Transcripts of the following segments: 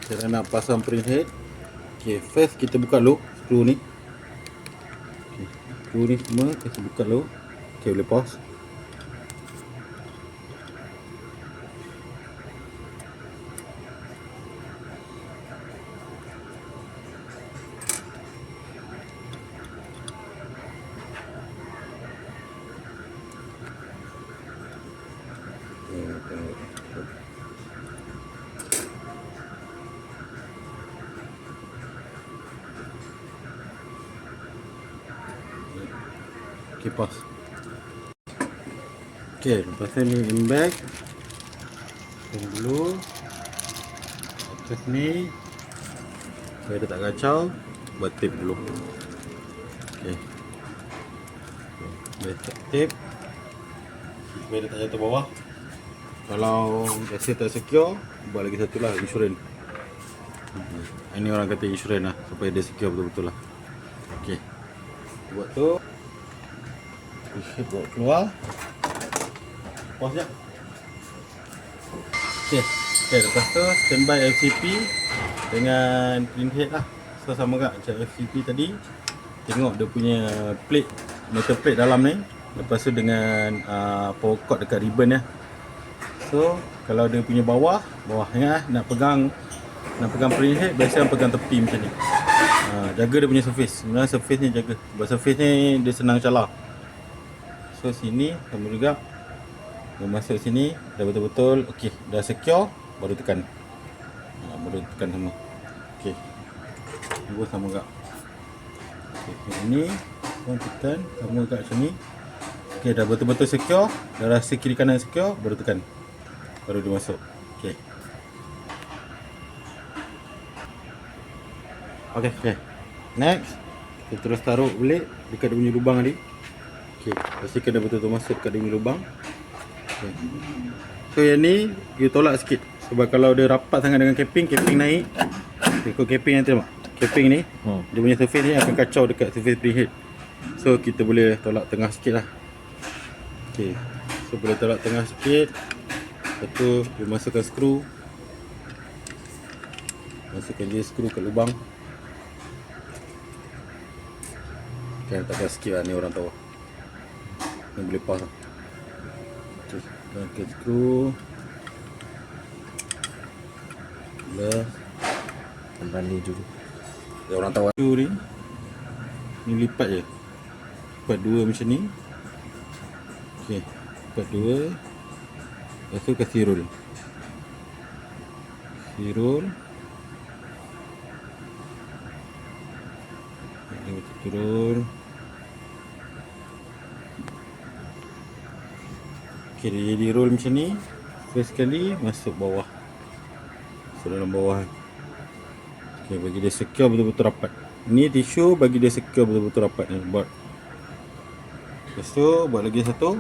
Cara nak pasang print head. Okay, first kita buka dulu skru ni. Okay, skru ni semua kita buka dulu. Okay, boleh pause. Okay, pause. Okay, lepas ni in bag. Ini dulu atas ni supaya dia tak kacau, buat tape dulu. Okay, letak tape supaya dia tak jatuh bawah. Kalau rasa tak secure, buat lagi satu lah, insurans. Ini orang kata insurans lah, supaya dia secure betul-betul lah. Okay, buat tu, buat keluar. Pause je. Okay, lepas tu standby FCP dengan print head lah. So sama kat macam FCP tadi. Tengok dia punya plate, metal plate dalam ni. Lepas tu dengan power cord dekat ribbon ya. So kalau dia punya bawah ingat nak pegang print head, biasa pegang tepi macam ni. Jaga dia punya surface. Sebenarnya surface ni jaga. Sebab surface ni dia senang calar. So sini sama juga. Dia masuk sini dah betul-betul okey, dah secure, baru tekan. Baru tekan semua. Okey. Dua sama juga. Okey, ini pun tekan sama juga macam ni. Okey, dah betul-betul secure, dah rasa kiri kanan secure, baru tekan. Baru dia masuk. Okey. Okey. Next, kita terus taruh blade dekat dia punya lubang tadi. Okey, pastikan dah betul-betul masuk dekat dia punya lubang. Okay. So yang ni you tolak sikit. Sebab kalau dia rapat sangat dengan capping naik. Ikut capping nanti nampak. Capping ni dia punya surface ni akan kacau dekat surface print head. So kita boleh tolak tengah sikit lah. Okay, so boleh tolak tengah sikit. Lepas tu you masukkan skru. Masukkan je skru kat lubang. Okay, letakkan sikit lah, ni orang tahu. Ni boleh pause lah. Pakai skru. Belah. Tambah ni dulu. Dia orang tahu skru ni. Ni lipat je. Lipat dua macam ni. Okey, lipat dua. Lepas tu kasih roll. Kasih roll. Kasih roll. Okay, dia jadi roll macam ni. First sekali masuk bawah. Masuk dalam bawah. Okay, bagi dia secure betul-betul rapat. Ni tisu bagi dia secure betul-betul rapat ni. Buat. Lepas tu buat lagi satu.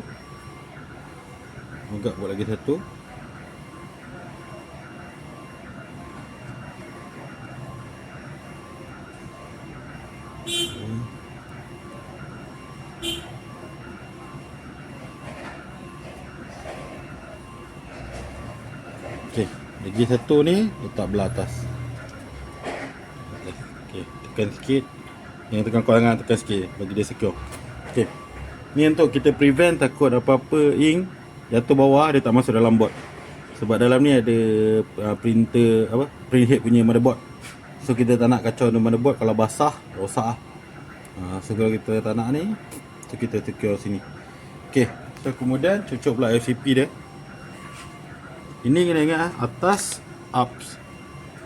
Agak buat lagi satu. Okey, lagi satu ni letak belah atas. Okey, tekan sikit. Yang tekan kolangan tekan sikit bagi dia secure. Okey. Ni untuk kita prevent takut apa-apa ink jatuh bawah, dia tak masuk dalam board. Sebab dalam ni ada printer print head punya motherboard. So kita tak nak kacau dengan motherboard, kalau basah rosak lah. So kalau kita tak nak ni, so kita secure sini. Okey, so kemudian cucuk pula FCP dia. Ini kena ingat atas up.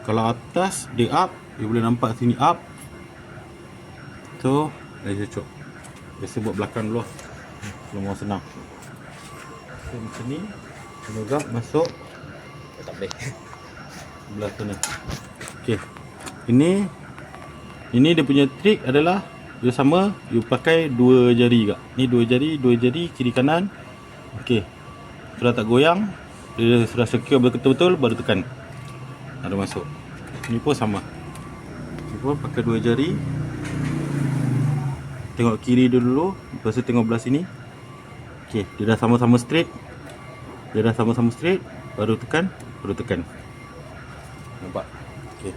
Kalau atas dia up, dia boleh nampak sini up. So dah cucuk. Biasa buat belakang dulu lah. Belum mau senang. So macam ni. Juga masuk. Tak boleh. Belah sana. Okey. Ini dia punya trik adalah dia sama, you pakai dua jari juga. Ni dua jari kiri kanan. Okey. Sudah tak goyang. Dia sudah secure betul-betul, baru tekan. Ada masuk. Ni pun sama. Ni pun pakai dua jari. Tengok kiri dulu, lepas tu tengok belah sini. Okey, dia dah sama-sama straight. Baru tekan. Nampak? Okey.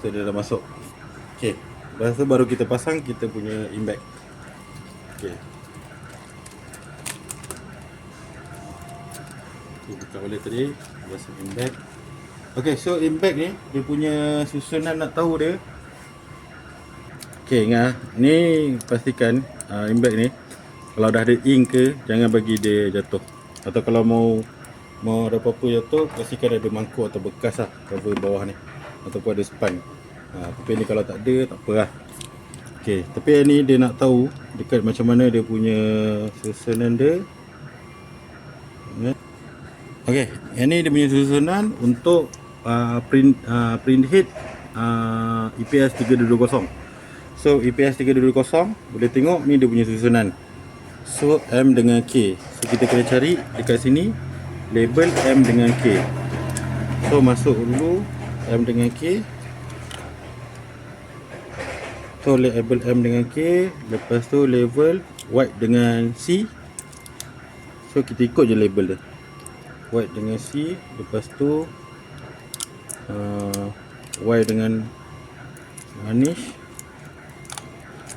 So dia dah masuk. Okey. Lepas tu baru kita pasang kita punya imbag. Okey. Buka balik tadi, pasang imbag. Okey, so imbag ni dia punya susunan nak tahu dia. Okey, ingat ni pastikan imbag ni kalau dah ada ink ke jangan bagi dia jatuh. Atau kalau mau ada apa-apa jatuh, pastikan ada mangkuk atau bekas lah cover bawah ni ataupun ada span. Tapi ni kalau tak ada tak apa lah. Okey, tapi yang ni dia nak tahu dekat macam mana dia punya susunan dia. Okey, yang ni dia punya susunan untuk print head EPS 3220. So EPS 3220 boleh tengok ni dia punya susunan. So M dengan K. So kita kena cari dekat sini label M dengan K. So masuk dulu M dengan K. So label M dengan K, lepas tu label white dengan C. So kita ikut je label dia. White dengan C, lepas tu Y dengan Anish.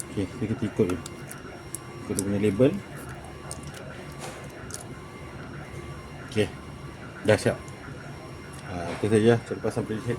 Okay, so kita ikut je. Ikut dia punya label. Okay, dah siap. Itu saja cara pasang print head.